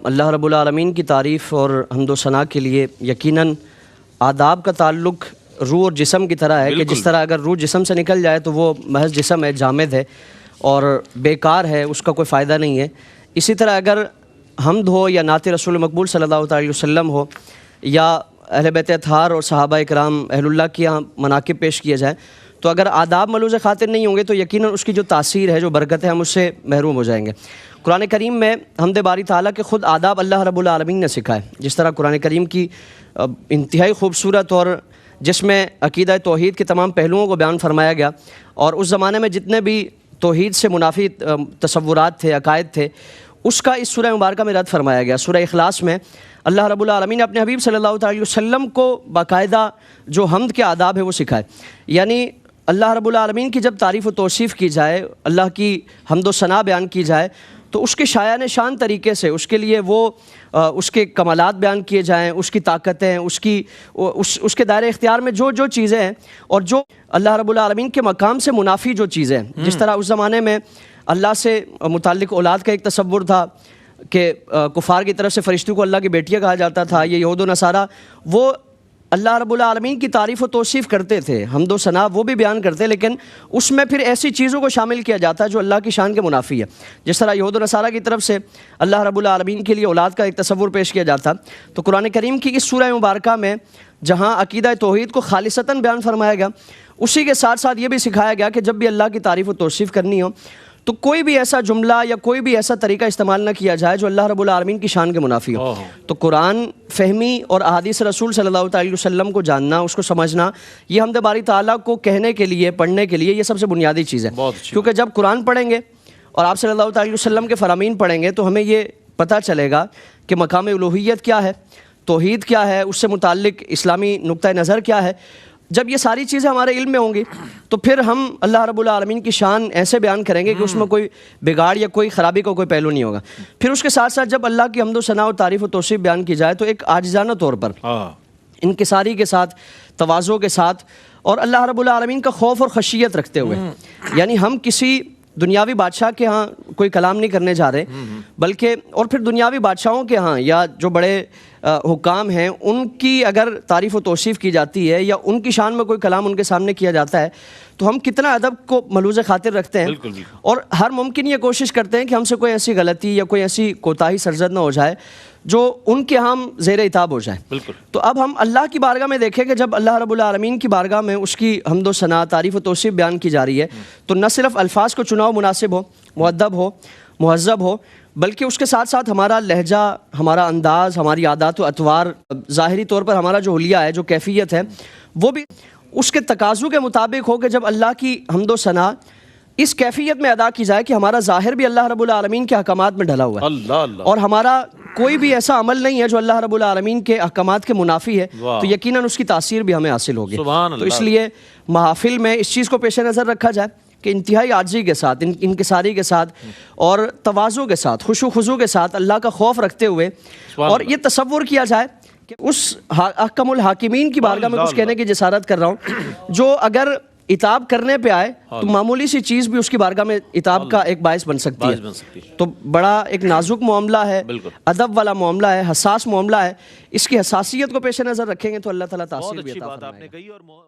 اللہ رب العالمین کی تعریف اور حمد و ثنا کے لیے یقیناً آداب کا تعلق روح اور جسم کی طرح ہے کہ جس طرح اگر روح جسم سے نکل جائے تو وہ محض جسم ہے، جامد ہے اور بیکار ہے، اس کا کوئی فائدہ نہیں ہے۔ اسی طرح اگر حمد ہو یا نعت رسول مقبول صلی اللہ علیہ وسلم ہو یا اہل بیت اطہار اور صحابہ اکرام اہل اللہ کی یہاں مناقب پیش کیے جائیں، تو اگر آداب ملوث خاطر نہیں ہوں گے تو یقیناً اس کی جو تاثیر ہے، جو برکت ہے، ہم اس سے محروم ہو جائیں گے۔ قرآن کریم میں حمد باری تعالیٰ کے خود آداب اللہ رب العالمین نے سکھائے، جس طرح قرآن کریم کی انتہائی خوبصورت اور جس میں عقیدہ توحید کے تمام پہلوؤں کو بیان فرمایا گیا، اور اس زمانے میں جتنے بھی توحید سے منافی تصورات تھے، عقائد تھے، اس کا اس سورہ مبارکہ میں رد فرمایا گیا۔ سورہ اخلاص میں اللہ رب العالمین نے اپنے حبیب صلی اللہ علیہ وسلم کو باقاعدہ جو حمد کے آداب ہے وہ سکھائے، یعنی اللہ رب العالمین کی جب تعریف و توصیف کی جائے، اللہ کی حمد و ثنا بیان کی جائے، تو اس کے شایان شان طریقے سے اس کے لیے وہ اس کے کمالات بیان کیے جائیں، اس کی طاقتیں، اس کے دائرہ اختیار میں جو چیزیں ہیں، اور جو اللہ رب العالمین کے مقام سے منافی جو چیزیں ہیں، جس طرح اس زمانے میں اللہ سے متعلق اولاد کا ایک تصور تھا کہ کفار کی طرف سے فرشتوں کو اللہ کی بیٹیاں کہا جاتا تھا، یہ یہود و نصارہ وہ اللہ رب العالمین کی تعریف و توصیف کرتے تھے، حمد و ثنا وہ بھی بیان کرتے، لیکن اس میں پھر ایسی چیزوں کو شامل کیا جاتا ہے جو اللہ کی شان کے منافی ہے۔ جس طرح یہود و نصارہ کی طرف سے اللہ رب العالمین کے لیے اولاد کا ایک تصور پیش کیا جاتا، تو قرآن کریم کی اس سورہ مبارکہ میں جہاں عقیدہ توحید کو خالصتاً بیان فرمایا گیا، اسی کے ساتھ ساتھ یہ بھی سکھایا گیا کہ جب بھی اللہ کی تعریف و توصیف کرنی ہو تو کوئی بھی ایسا جملہ یا کوئی بھی ایسا طریقہ استعمال نہ کیا جائے جو اللہ رب العالمین کی شان کے منافی ہو۔ تو قرآن فہمی اور احادیث رسول صلی اللہ علیہ وسلم کو جاننا، اس کو سمجھنا، یہ حمد باری تعالیٰ کو کہنے کے لیے، پڑھنے کے لیے یہ سب سے بنیادی چیز ہے۔ کیونکہ جب قرآن پڑھیں گے اور آپ صلی اللہ علیہ وسلم کے فرامین پڑھیں گے تو ہمیں یہ پتہ چلے گا کہ مقام الوہیت کیا ہے، توحید کیا ہے، اس سے متعلق اسلامی نقطہ نظر کیا ہے۔ جب یہ ساری چیزیں ہمارے علم میں ہوں گی تو پھر ہم اللہ رب العالمین کی شان ایسے بیان کریں گے کہ اس میں کوئی بگاڑ یا کوئی خرابی کا کوئی پہلو نہیں ہوگا۔ پھر اس کے ساتھ ساتھ جب اللہ کی حمد و ثنا اور تعریف و توصیف بیان کی جائے تو ایک عاجزانہ طور پر، انکساری کے ساتھ، تواضع کے ساتھ، اور اللہ رب العالمین کا خوف اور خشیت رکھتے ہوئے، یعنی ہم کسی دنیاوی بادشاہ کے ہاں کوئی کلام نہیں کرنے جا رہے، بلکہ اور پھر دنیاوی بادشاہوں کے ہاں یا جو بڑے حکام ہیں ان کی اگر تعریف و توصیف کی جاتی ہے یا ان کی شان میں کوئی کلام ان کے سامنے کیا جاتا ہے تو ہم کتنا ادب کو ملوث خاطر رکھتے ہیں، اور ہر ممکن یہ کوشش کرتے ہیں کہ ہم سے کوئی ایسی غلطی یا کوئی ایسی کوتاہی سرزد نہ ہو جائے جو ان کے ہم زیر عتاب ہو جائے۔ تو اب ہم اللہ کی بارگاہ میں دیکھیں کہ جب اللہ رب العالمین کی بارگاہ میں اس کی حمد و ثنا، تعریف و توصیف بیان کی جا رہی ہے تو نہ صرف الفاظ کو چناؤ مناسب ہو، مؤدب ہو، مہذب ہو، بلکہ اس کے ساتھ ساتھ ہمارا لہجہ، ہمارا انداز، ہماری عادات و اطوار، ظاہری طور پر ہمارا جو حلیہ ہے، جو کیفیت ہے، وہ بھی اس کے تقاضوں کے مطابق ہو کہ جب اللہ کی حمد و ثنا اس کیفیت میں ادا کی جائے کہ ہمارا ظاہر بھی اللہ رب العالمین کے احکامات میں ڈھلا ہوا ہے اور ہمارا کوئی بھی ایسا عمل نہیں ہے جو اللہ رب العالمین کے احکامات کے منافی ہے، تو یقیناً اس کی تاثیر بھی ہمیں حاصل ہوگی۔ تو اس لیے محافل میں اس چیز کو پیش نظر رکھا جائے کہ انتہائی عاجزی کے ساتھ، انکساری کے ساتھ اور تواضع کے ساتھ، خشوع و خضوع کے ساتھ، اللہ کا خوف رکھتے ہوئے، اور یہ تصور کیا جائے کہ اس احکم الحاکمین کی بارگاہ میں کچھ کہنے کی جسارت کر رہا ہوں جو اگر عتاب کرنے پہ آئے تو معمولی سی چیز بھی اس کی بارگاہ میں عتاب کا ایک باعث بن سکتی ہے۔ تو بڑا ایک نازک معاملہ ہے، ادب والا معاملہ ہے، حساس معاملہ ہے، اس کی حساسیت کو پیش نظر رکھیں گے تو اللہ تعالیٰ تاثیر بھی عطا فرمائے گا۔